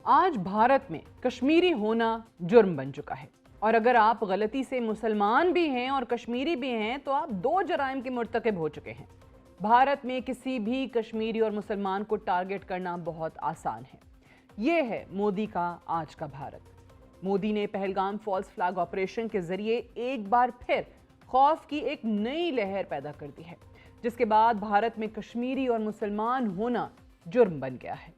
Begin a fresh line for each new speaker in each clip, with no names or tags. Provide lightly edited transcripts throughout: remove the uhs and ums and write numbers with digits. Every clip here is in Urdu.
آج بھارت میں کشمیری ہونا جرم بن چکا ہے، اور اگر آپ غلطی سے مسلمان بھی ہیں اور کشمیری بھی ہیں تو آپ دو جرائم کے مرتکب ہو چکے ہیں۔ بھارت میں کسی بھی کشمیری اور مسلمان کو ٹارگٹ کرنا بہت آسان ہے۔ یہ ہے مودی کا آج کا بھارت۔ مودی نے پہلگام فالس فلیگ آپریشن کے ذریعے ایک بار پھر خوف کی ایک نئی لہر پیدا کر دی ہے، جس کے بعد بھارت میں کشمیری اور مسلمان ہونا جرم بن گیا ہے۔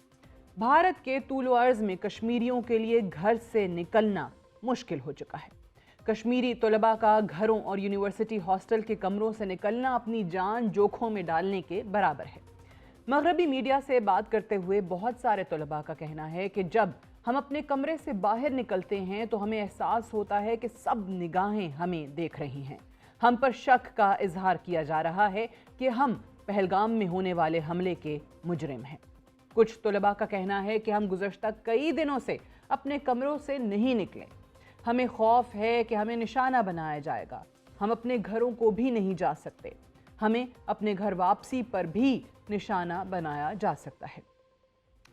بھارت کے طول و عرض میں کشمیریوں کے لیے گھر سے نکلنا مشکل ہو چکا ہے۔ کشمیری طلباء کا گھروں اور یونیورسٹی ہاسٹل کے کمروں سے نکلنا اپنی جان جوکھوں میں ڈالنے کے برابر ہے۔ مغربی میڈیا سے بات کرتے ہوئے بہت سارے طلباء کا کہنا ہے کہ جب ہم اپنے کمرے سے باہر نکلتے ہیں تو ہمیں احساس ہوتا ہے کہ سب نگاہیں ہمیں دیکھ رہی ہیں۔ ہم پر شک کا اظہار کیا جا رہا ہے کہ ہم پہلگام میں ہونے والے حملے کے مجرم ہیں۔ کچھ طلباء کا کہنا ہے کہ ہم گزشتہ کئی دنوں سے اپنے کمروں سے نہیں نکلے۔ ہمیں خوف ہے کہ ہمیں نشانہ بنایا جائے گا۔ ہم اپنے گھروں کو بھی نہیں جا سکتے۔ ہمیں اپنے گھر واپسی پر بھی نشانہ بنایا جا سکتا ہے۔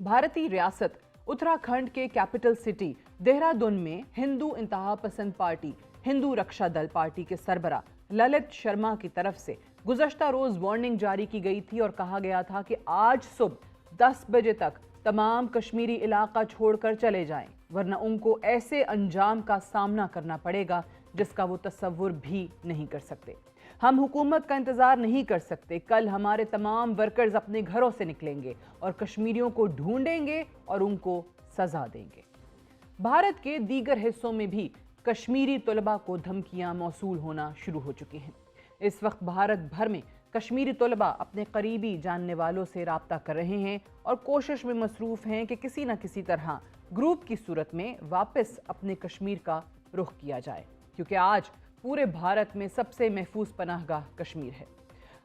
بھارتی ریاست اتراکھنڈ کے کیپٹل سٹی دہرادون میں ہندو انتہا پسند پارٹی ہندو رکشا دل پارٹی کے سربراہ للت شرما کی طرف سے گزشتہ روز وارننگ جاری کی گئی تھی اور کہا گیا تھا کہ آج صبح 10 بجے تک تمام کشمیری علاقہ چھوڑ کر چلے جائیں، ورنہ ان کو ایسے انجام کا سامنا کرنا پڑے گا جس کا وہ تصور بھی نہیں کر سکتے۔ ہم حکومت کا انتظار نہیں کر سکتے۔ کل ہمارے تمام ورکرز اپنے گھروں سے نکلیں گے اور کشمیریوں کو ڈھونڈیں گے اور ان کو سزا دیں گے۔ بھارت کے دیگر حصوں میں بھی کشمیری طلباء کو دھمکیاں موصول ہونا شروع ہو چکی ہیں۔ اس وقت بھارت بھر میں کشمیری طلباء اپنے قریبی جاننے والوں سے رابطہ کر رہے ہیں اور کوشش میں مصروف ہیں کہ کسی نہ کسی طرح گروپ کی صورت میں واپس اپنے کشمیر کا رخ کیا جائے، کیونکہ آج پورے بھارت میں سب سے محفوظ پناہ گاہ کشمیر ہے۔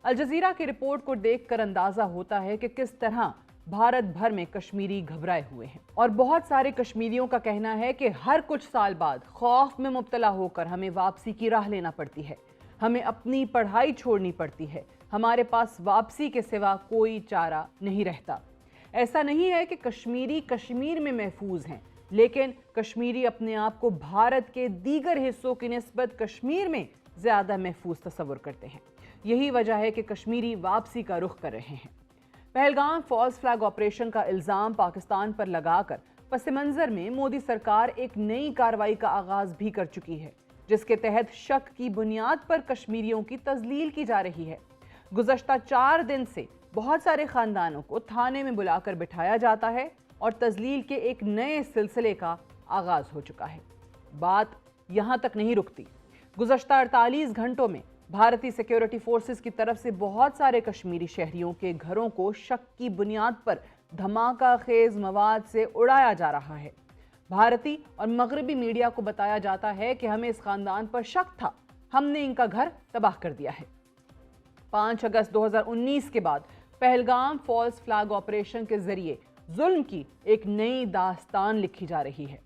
الجزیرہ کی رپورٹ کو دیکھ کر اندازہ ہوتا ہے کہ کس طرح بھارت بھر میں کشمیری گھبرائے ہوئے ہیں، اور بہت سارے کشمیریوں کا کہنا ہے کہ ہر کچھ سال بعد خوف میں مبتلا ہو کر ہمیں واپسی کی راہ لینا پڑتی ہے۔ ہمیں اپنی پڑھائی چھوڑنی پڑتی ہے۔ ہمارے پاس واپسی کے سوا کوئی چارہ نہیں رہتا۔ ایسا نہیں ہے کہ کشمیری کشمیر میں محفوظ ہیں، لیکن کشمیری اپنے آپ کو بھارت کے دیگر حصوں کی نسبت کشمیر میں زیادہ محفوظ تصور کرتے ہیں۔ یہی وجہ ہے کہ کشمیری واپسی کا رخ کر رہے ہیں۔ پہلگام فالس فلیگ آپریشن کا الزام پاکستان پر لگا کر پس منظر میں مودی سرکار ایک نئی کارروائی کا آغاز بھی کر چکی ہے، جس کے تحت شک کی بنیاد پر کشمیریوں کی تذلیل کی جا رہی ہے۔ گزشتہ 4 دن سے بہت سارے خاندانوں کو تھانے میں بلا کر بٹھایا جاتا ہے اور تذلیل کے ایک نئے سلسلے کا آغاز ہو چکا ہے۔ بات یہاں تک نہیں رکتی۔ گزشتہ 48 گھنٹوں میں بھارتی سیکیورٹی فورسز کی طرف سے بہت سارے کشمیری شہریوں کے گھروں کو شک کی بنیاد پر دھماکہ خیز مواد سے اڑایا جا رہا ہے۔ بھارتی اور مغربی میڈیا کو بتایا جاتا ہے کہ ہمیں اس خاندان پر شک تھا، ہم نے ان کا گھر تباہ کر دیا ہے۔ 5 اگست 2019 کے بعد پہلگام فالس فلیگ آپریشن کے ذریعے ظلم کی ایک نئی داستان لکھی جا رہی ہے۔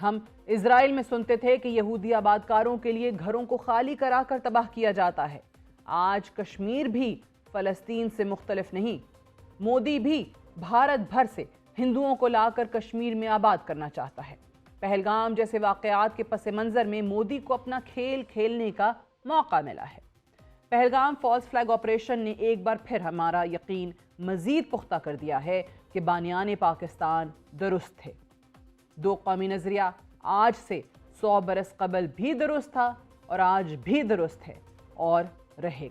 ہم اسرائیل میں سنتے تھے کہ یہودی آبادکاروں کے لیے گھروں کو خالی کرا کر تباہ کیا جاتا ہے۔ آج کشمیر بھی فلسطین سے مختلف نہیں۔ مودی بھی بھارت بھر سے ہندوؤں کو لا کر کشمیر میں آباد کرنا چاہتا ہے۔ پہلگام جیسے واقعات کے پس منظر میں مودی کو اپنا کھیل کھیلنے کا موقع ملا ہے۔ پہلگام فالس فلیگ آپریشن نے ایک بار پھر ہمارا یقین مزید پختہ کر دیا ہے کہ بانیان پاکستان درست تھے۔ دو قومی نظریہ آج سے 100 برس قبل بھی درست تھا اور آج بھی درست ہے اور رہے گا۔